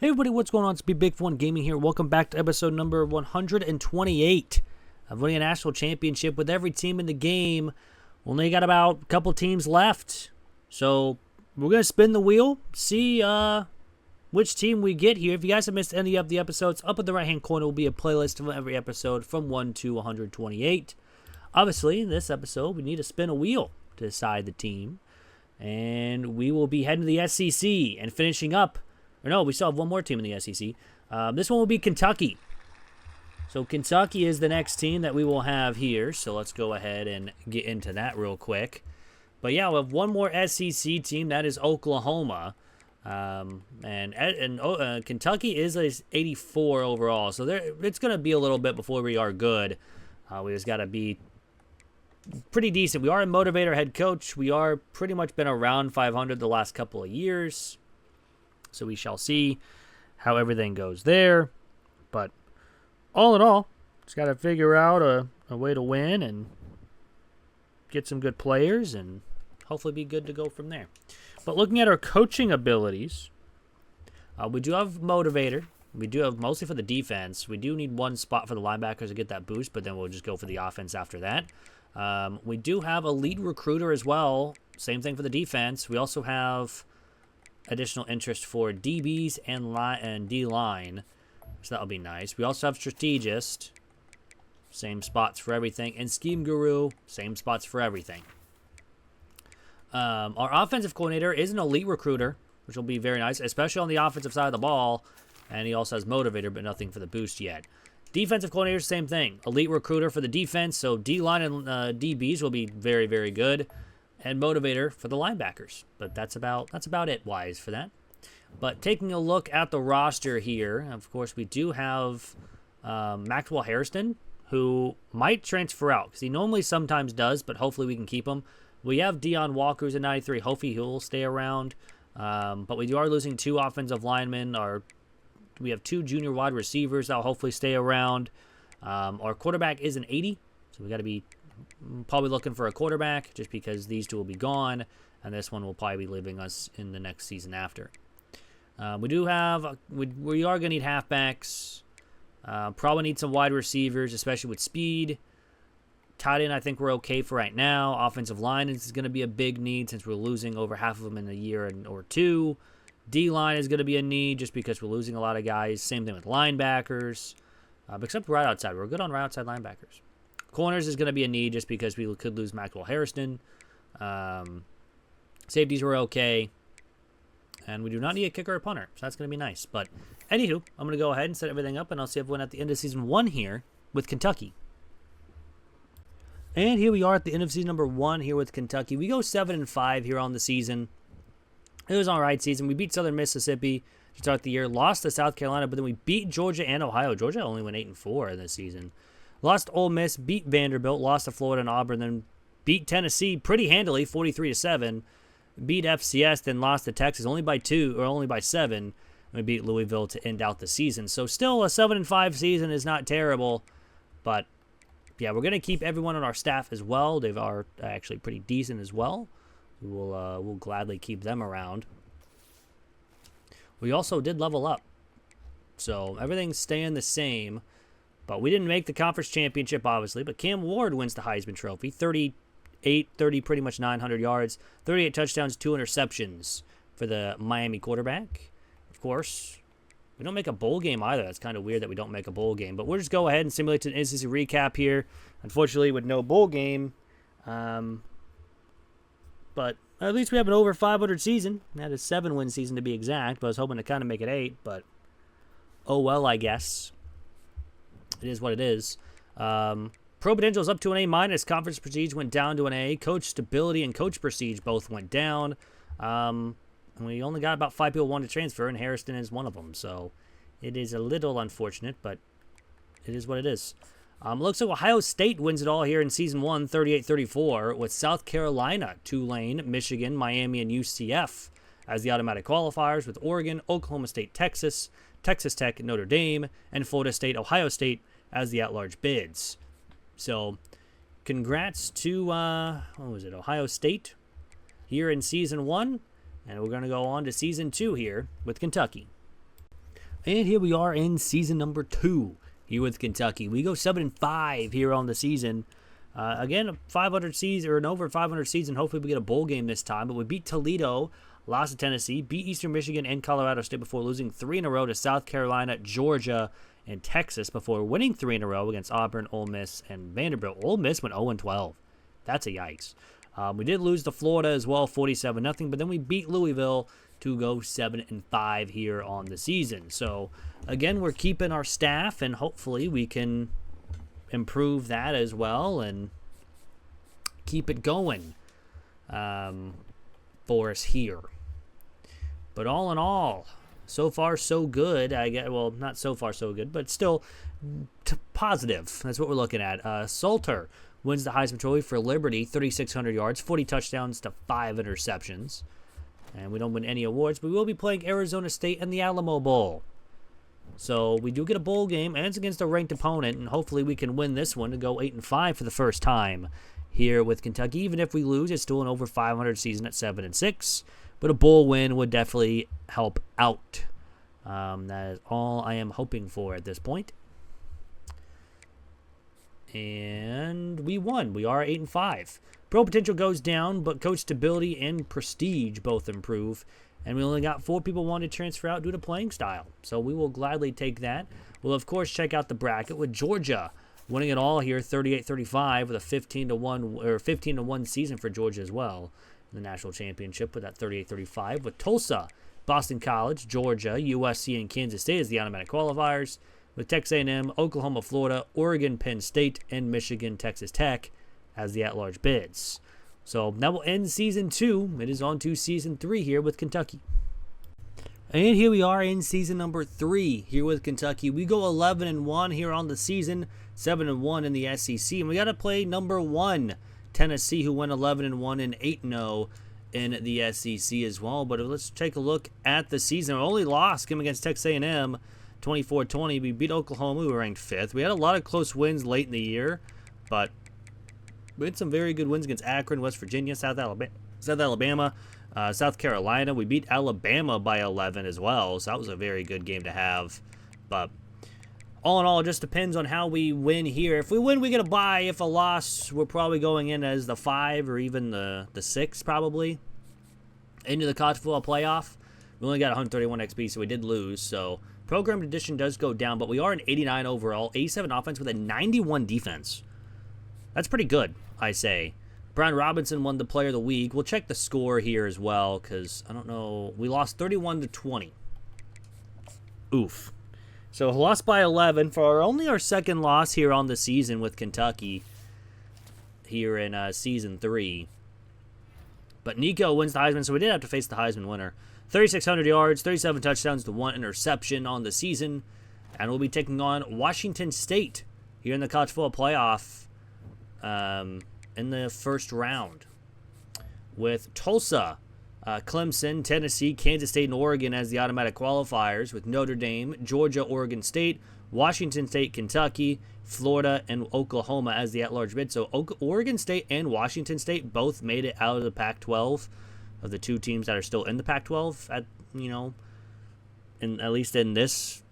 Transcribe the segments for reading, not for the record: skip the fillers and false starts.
Hey everybody, what's going on? It's Big One Gaming here. Welcome back to episode number 128 of winning a national championship with every team in the game. Only got about a couple teams left. So we're going to spin the wheel, see which team we get here. If you guys have missed any of the episodes, up in the right-hand corner will be a playlist of every episode from 1 to 128. Obviously, in this episode, we need to spin a wheel to decide the team. And we will be heading to the SEC and finishing up. Or no, we still have one more team in the SEC. This one will be Kentucky. So Kentucky is the next team that we will have here. So let's go ahead and get into that real quick. But yeah, we have one more SEC team. That is Oklahoma. Kentucky is 84 overall. So it's going to be a little bit before we are good. We just got to be pretty decent. We are a motivator head coach. We are pretty much been around 500 the last couple of years. So we shall see how everything goes there. But all in all, just got to figure out a way to win and get some good players and hopefully be good to go from there. But looking at our coaching abilities, we do have motivator. We do have mostly for the defense. We do need one spot for the linebackers to get that boost, but then we'll just go for the offense after that. We do have a lead recruiter as well. Same thing for the defense. We also have additional interest for DBs and D-line, so that'll be nice. We also have strategist, same spots for everything, and scheme guru, same spots for everything. Our offensive coordinator is an elite recruiter, which will be very nice, especially on the offensive side of the ball, and he also has motivator, but nothing for the boost yet. Defensive coordinator, same thing, elite recruiter for the defense, so D-line and DBs will be very, very good. And motivator for the linebackers. But that's about it wise for that. But taking a look at the roster here, of course, we do have Maxwell Hairston, who might transfer out, because he normally sometimes does, but hopefully we can keep him. We have Deion Walker, who's at 93. Hopefully he'll stay around. But we are losing two offensive linemen. We have two junior wide receivers that will hopefully stay around. Our quarterback is an 80, so we got to be probably looking for a quarterback just because these two will be gone, and this one will probably be leaving us in the next season after. We are going to need halfbacks. Probably need some wide receivers, especially with speed. Tight end, I think we're okay for right now. Offensive line is going to be a big need since we're losing over half of them in a year or two. D-line is going to be a need just because we're losing a lot of guys. Same thing with linebackers, except right outside. We're good on right outside linebackers. Corners is going to be a need just because we could lose Maxwell Hairston. Safeties were okay. And we do not need a kicker or punter, so that's going to be nice. But anywho, I'm going to go ahead and set everything up, and I'll see everyone at the end of season 1 here with Kentucky. And here we are at the end of season number 1 here with Kentucky. We go 7-5 here on the season. It was an alright season. We beat Southern Mississippi to start the year, lost to South Carolina, but then we beat Georgia and Ohio. Georgia only went 8-4 in this season. Lost Ole Miss, beat Vanderbilt, lost to Florida and Auburn, then beat Tennessee pretty handily, 43-7. Beat FCS, then lost to Texas only by 2 or only by 7. We beat Louisville to end out the season. So still a 7-5 season is not terrible, but yeah, we're going to keep everyone on our staff as well. They are actually pretty decent as well. We'll gladly keep them around. We also did level up, so everything's staying the same. But we didn't make the conference championship, obviously. But Cam Ward wins the Heisman Trophy. 30, pretty much 900 yards. 38 touchdowns, 2 interceptions for the Miami quarterback. Of course, we don't make a bowl game either. That's kind of weird that we don't make a bowl game. But we'll just go ahead and simulate an SEC recap here. Unfortunately, with no bowl game. But at least we have an over 500 season. That is 7-win season to be exact. But I was hoping to kind of make it 8. But oh well, I guess. It is what it is. Pro potential is up to an A-. Conference prestige went down to an A. Coach stability and coach prestige both went down. And we only got about 5 people wanting to transfer, and Hairston is one of them. So it is a little unfortunate, but it is what it is. Looks like Ohio State wins it all here in Season 1, 38-34, with South Carolina, Tulane, Michigan, Miami, and UCF as the automatic qualifiers, with Oregon, Oklahoma State, Texas, Texas Tech, Notre Dame, and Florida State, Ohio State as the at-large bids. So, congrats to, Ohio State here in Season 1, and we're going to go on to Season 2 here with Kentucky. And here we are in season number 2 here with Kentucky. We go 7-5 here on the season. Again, a 500 season or an over 500 season. Hopefully we get a bowl game this time. But we beat Toledo, lost to Tennessee, beat Eastern Michigan and Colorado State before losing 3 in a row to South Carolina, Georgia, and Texas before winning 3 in a row against Auburn, Ole Miss, and Vanderbilt. Ole Miss went 0-12. That's a yikes. We did lose to Florida as well, 47-0, but then we beat Louisville to go 7-5 here on the season. So, again, we're keeping our staff, and hopefully we can improve that as well and keep it going for us here. But all in all, so far so good. Well, not so far so good, but still positive. That's what we're looking at. Salter wins the Heisman Trophy for Liberty, 3,600 yards, 40 touchdowns to 5 interceptions. And we don't win any awards, but we will be playing Arizona State in the Alamo Bowl. So we do get a bowl game, and it's against a ranked opponent, and hopefully we can win this one to go 8-5 for the first time here with Kentucky. Even if we lose, it's still an over 500 season at 7-6, but a bowl win would definitely help out. That is all I am hoping for at this point. And we won. We are 8-5. Pro potential goes down, but coach stability and prestige both improve. And we only got 4 people wanting to transfer out due to playing style. So we will gladly take that. We'll, of course, check out the bracket with Georgia winning it all here, 38-35, with a 15-1 season for Georgia as well in the national championship with that 38-35. With Tulsa, Boston College, Georgia, USC, and Kansas State as the automatic qualifiers. With Texas A&M, Oklahoma, Florida, Oregon, Penn State, and Michigan, Texas Tech as the at-large bids. So that will end Season 2. It is on to Season 3 here with Kentucky. And here we are in Season number 3 here with Kentucky. We go 11-1 here on the season, 7-1 in the SEC. And we got to play number 1, Tennessee, who went 11-1 and 8-0 in the SEC as well. But let's take a look at the season. Our only loss came against Texas A&M, 24-20. We beat Oklahoma, who were ranked 5th. We had a lot of close wins late in the year, but we had some very good wins against Akron, West Virginia, South Alabama, South Carolina. We beat Alabama by 11 as well, so that was a very good game to have. But all in all, it just depends on how we win here. If we win, we get a bye. If a loss, we're probably going in as the 5 or even the 6 probably into the college football playoff. We only got 131 XP, so we did lose. So program addition does go down, but we are an 89 overall, 87 offense with a 91 defense. That's pretty good, I say. Brian Robinson won the Player of the Week. We'll check the score here as well, because I don't know. We lost 31-20. Oof. So lost by 11 for only our second loss here on the season with Kentucky here in Season 3. But Nico wins the Heisman, so we did have to face the Heisman winner. 3,600 yards, 37 touchdowns to 1 interception on the season. And we'll be taking on Washington State here in the college football playoff in the first round. With Tulsa, Clemson, Tennessee, Kansas State, and Oregon as the automatic qualifiers. With Notre Dame, Georgia, Oregon State, Washington State, Kentucky, Florida, and Oklahoma as the at-large bid. So Oregon State and Washington State both made it out of the Pac-12 of the 2 teams that are still in the Pac-12 at least in this,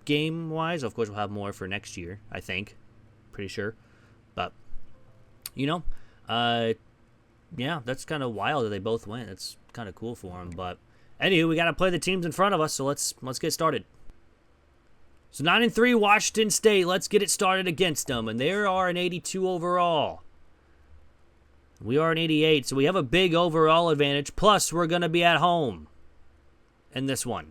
game-wise. Of course, we'll have more for next year, I think. Pretty sure. But, yeah, that's kind of wild that they both win. It's kind of cool for them. But, anywho, we got to play the teams in front of us, so let's get started. So 9-3 Washington State. Let's get it started against them. And they are an 82 overall. We are an 88, so we have a big overall advantage. Plus, we're going to be at home in this one.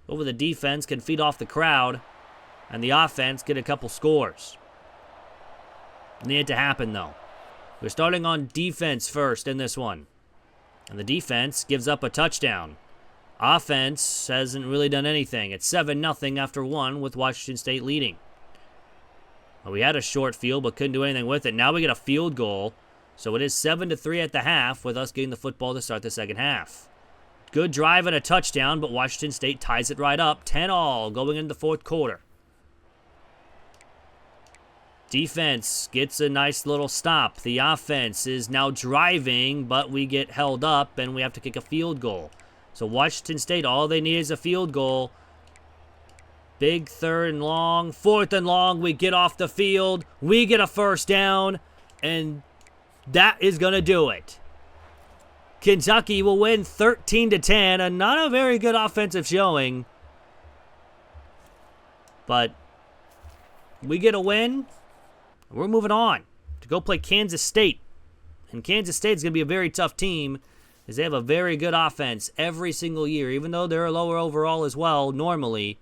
Over the defense can feed off the crowd, and the offense get a couple scores. Need to happen, though. We're starting on defense first in this one. And the defense gives up a touchdown. Offense hasn't really done anything. It's 7-0 after 1 with Washington State leading. Well, we had a short field but couldn't do anything with it. Now we get a field goal. So it is 7-3 at the half with us getting the football to start the second half. Good drive and a touchdown, but Washington State ties it right up. 10-all going into the fourth quarter. Defense gets a nice little stop. The offense is now driving, but we get held up and we have to kick a field goal. So Washington State, all they need is a field goal. Big 3rd and long, 4th and long. We get off the field. We get a first down. And that is going to do it. Kentucky will win 13-10. And not a very good offensive showing. But we get a win. We're moving on to go play Kansas State. And Kansas State is going to be a very tough team, because they have a very good offense every single year. Even though they're lower overall as well, normally,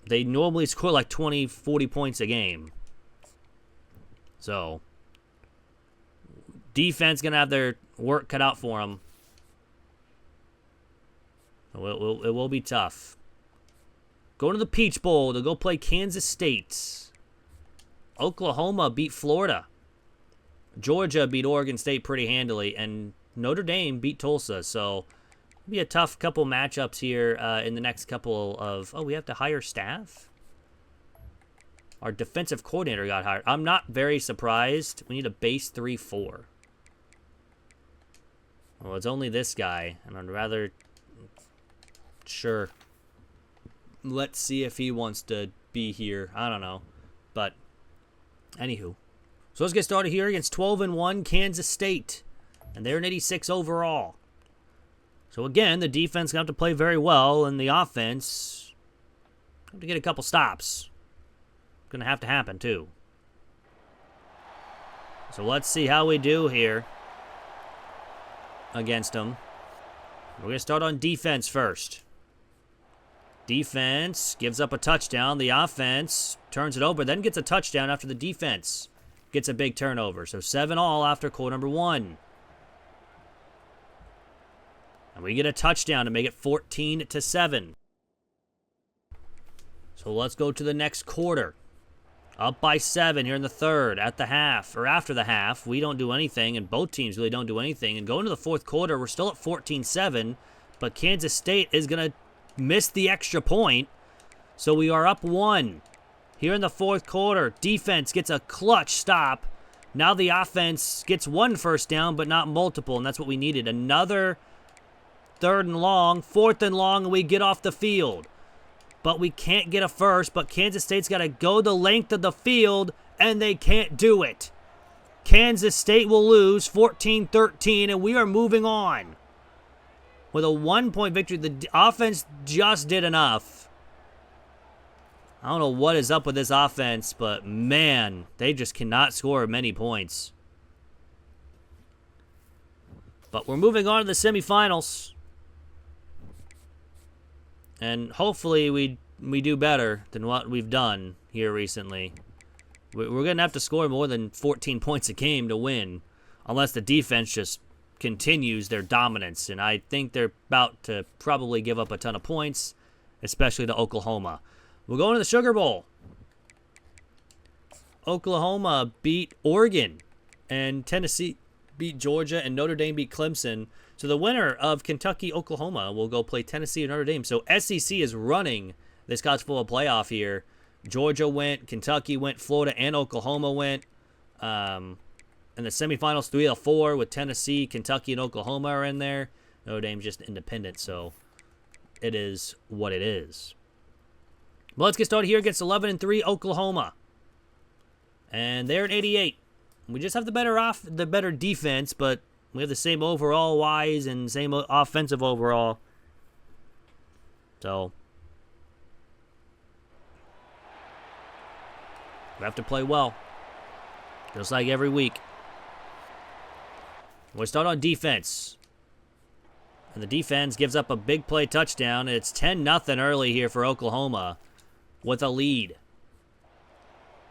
they normally score like 20, 40 points a game. So, defense going to have their work cut out for them. It will be tough. Going to the Peach Bowl to go play Kansas State. Oklahoma beat Florida. Georgia beat Oregon State pretty handily. And Notre Dame beat Tulsa. So, it'll be a tough couple matchups here in the next couple of... Oh, we have to hire staff? Our defensive coordinator got hired. I'm not very surprised. We need a base 3-4. Well, it's only this guy. And I'd rather... Sure. Let's see if he wants to be here. I don't know. But, anywho. So let's get started here against 12-1 Kansas State. And they're an 86 overall. So again, the defense going to have to play very well. And the offense have to get a couple stops. Going to have to happen too. So let's see how we do here against them. We're going to start on defense first. Defense gives up a touchdown. The offense turns it over, then gets a touchdown after the defense gets a big turnover. So 7-all after quarter number 1. And we get a touchdown to make it 14-7. So let's go to the next quarter. Up by 7 here in the 3rd at the half, or after the half. We don't do anything, and both teams really don't do anything. And going to the 4th quarter, we're still at 14-7, but Kansas State is going to miss the extra point. So we are up 1. Here in the 4th quarter, defense gets a clutch stop. Now the offense gets 1 first down, but not multiple, and that's what we needed. Another 3rd and long, 4th and long, and we get off the field. But we can't get a first, but Kansas State's got to go the length of the field, and they can't do it. Kansas State will lose 14-13, and we are moving on. With a 1-point victory, the offense just did enough. I don't know what is up with this offense, but man, they just cannot score many points. But we're moving on to the semifinals. And hopefully we do better than what we've done here recently. We're going to have to score more than 14 points a game to win, unless the defense just continues their dominance. And I think they're about to probably give up a ton of points, especially to Oklahoma. We're going to the Sugar Bowl. Oklahoma beat Oregon, and Tennessee beat Georgia, and Notre Dame beat Clemson. So the winner of Kentucky-Oklahoma will go play Tennessee or Notre Dame. So SEC is running this college football playoff here. Georgia went, Kentucky went, Florida and Oklahoma went. In the semifinals, 3 of 4 with Tennessee, Kentucky, and Oklahoma are in there. Notre Dame's just independent, so it is what it is. Well, let's get started here against 11-3 Oklahoma. And they're at 88. We just have the better defense, but we have the same overall wise and same offensive overall. So we have to play well, just like every week. We'll start on defense. And the defense gives up a big play touchdown. And it's 10-0 early here for Oklahoma with a lead.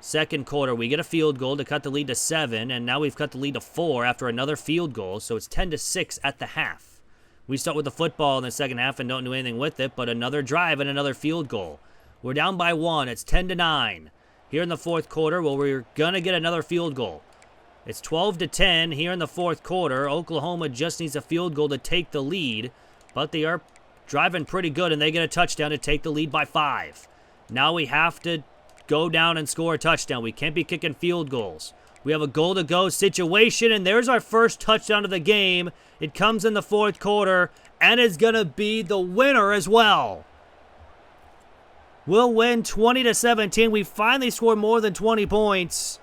Second quarter, we get a field goal to cut the lead to 7. And now we've cut the lead to 4 after another field goal. So it's 10-6 at the half. We start with the football in the second half and don't do anything with it. But another drive and another field goal. We're down by 1. It's 10-9. Here in the fourth quarter, well, we're going to get another field goal. It's 12-10 here in the fourth quarter. Oklahoma just needs a field goal to take the lead, but they are driving pretty good, and they get a touchdown to take the lead by 5. Now we have to go down and score a touchdown. We can't be kicking field goals. We have a goal-to-go situation, and there's our first touchdown of the game. It comes in the fourth quarter, and it's going to be the winner as well. We'll win 20-17. We finally scored more than 20 points,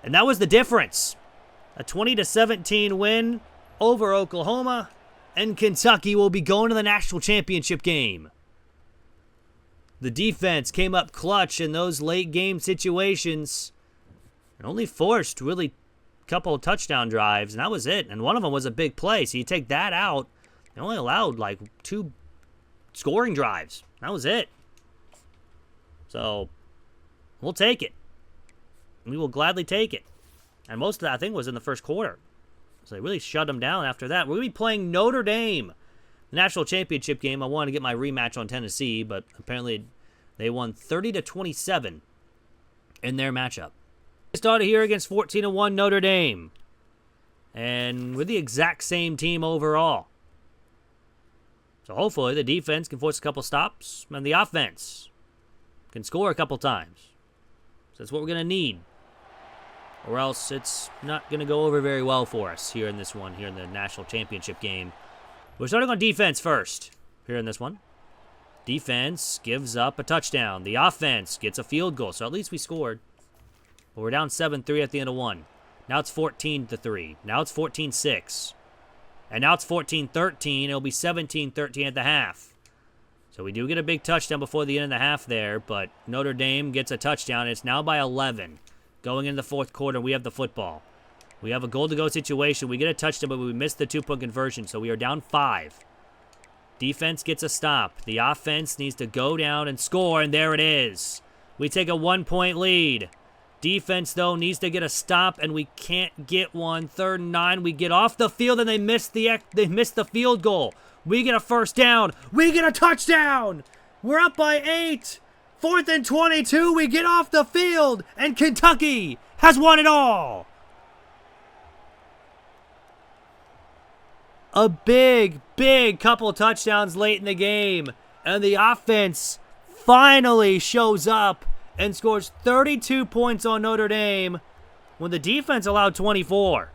and that was the difference. A 20-17 win over Oklahoma, and Kentucky will be going to the national championship game. The defense came up clutch in those late game situations and only forced really a couple of touchdown drives, and that was it. And one of them was a big play, so you take that out, they only allowed like 2 scoring drives. That was it. So we'll take it. We will gladly take it. And most of that, I think, was in the first quarter. So they really shut them down after that. We're going to be playing Notre Dame. The national championship game. I wanted to get my rematch on Tennessee, but apparently they won 30-27 in their matchup. We started here against 14-1 Notre Dame. And we're the exact same team overall. So hopefully the defense can force a couple stops, and the offense can score a couple times. So that's what we're going to need. Or else it's not going to go over very well for us here in this one, here in the national championship game. We're starting on defense first here in this one. Defense gives up a touchdown. The offense gets a field goal, so at least we scored. But we're down 7-3 at the end of one. Now it's 14-3. Now it's 14-6. And now it's 14-13. It'll be 17-13 at the half. So we do get a big touchdown before the end of the half there, but Notre Dame gets a touchdown. It's now by 11. Going into the fourth quarter, we have the football. We have a goal-to-go situation. We get a touchdown, but we missed the 2-point conversion, so we are down 5. Defense gets a stop. The offense needs to go down and score, and there it is. We take a 1-point lead. Defense, though, needs to get a stop, and we can't get one. 3rd and 9. We get off the field, and they miss the field goal. We get a first down. We get a touchdown. We're up by 8. 4th and 22, we get off the field, and Kentucky has won it all. A big, big couple touchdowns late in the game, and the offense finally shows up and scores 32 points on Notre Dame when the defense allowed 24.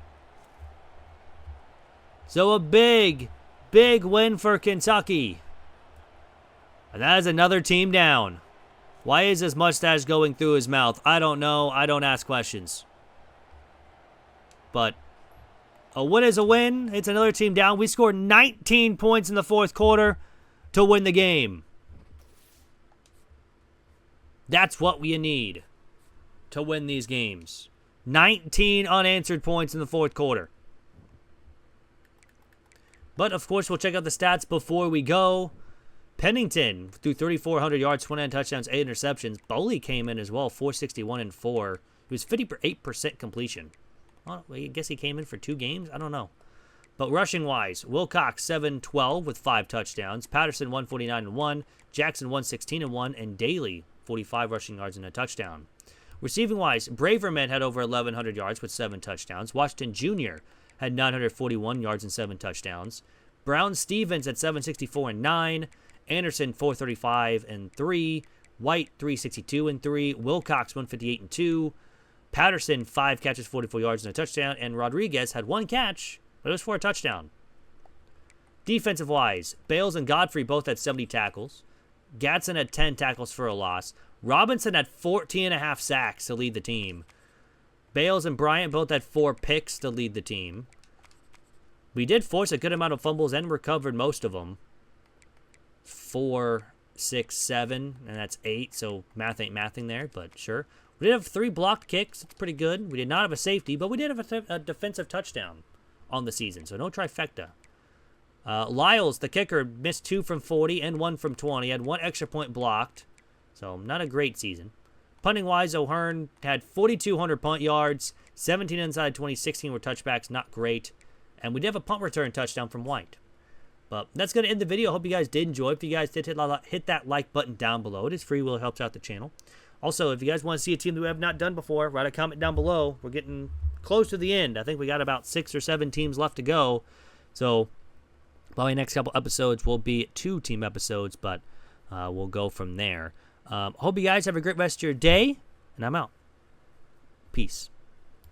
So a big, big win for Kentucky. And that is another team down. Why is his mustache going through his mouth? I don't know. I don't ask questions. But a win is a win. It's another team down. We scored 19 points in the fourth quarter to win the game. That's what we need to win these games. 19 unanswered points in the fourth quarter. But, of course, we'll check out the stats before we go. Pennington threw 3,400 yards, 29 touchdowns, 8 interceptions. Boley came in as well, 461 and 4. He was 58% completion. Well, I guess he came in for 2 games. I don't know. But rushing-wise, Wilcox 7-12 with 5 touchdowns. Patterson 149 and 1. Jackson 116 and 1. And Daly 45 rushing yards and a touchdown. Receiving-wise, Braverman had over 1,100 yards with 7 touchdowns. Washington Jr. had 941 yards and 7 touchdowns. Brown-Stevens at 764 and 9. Anderson 435 and 3. White 362 and 3. Wilcox 158 and 2. Patterson 5 catches, 44 yards and a touchdown. And Rodriguez had 1 catch, but it was for a touchdown. Defensive-wise, Bales and Godfrey both had 70 tackles. Gadsden had 10 tackles for a loss. Robinson had 14.5 sacks to lead the team. Bales and Bryant both had 4 picks to lead the team. We did force a good amount of fumbles and recovered most of them. 4, 6, 7, and that's 8, so math ain't mathing there, but sure. We did have 3 blocked kicks. That's pretty good. We did not have a safety, but we did have a defensive touchdown on the season, so no trifecta. Lyles, the kicker, missed 2 from 40 and 1 from 20. Had 1 extra point blocked, so not a great season. Punting-wise, O'Hearn had 4,200 punt yards, 17 inside 20, 16 were touchbacks, not great. And we did have a punt return touchdown from White. But that's going to end the video. I hope you guys did enjoy. If you guys did, hit that like button down below. It is free. It helps out the channel. Also, if you guys want to see a team that we have not done before, write a comment down below. We're getting close to the end. I think we got about 6 or 7 teams left to go. So, probably next couple episodes will be 2 team episodes, but we'll go from there. Hope you guys have a great rest of your day, and I'm out. Peace.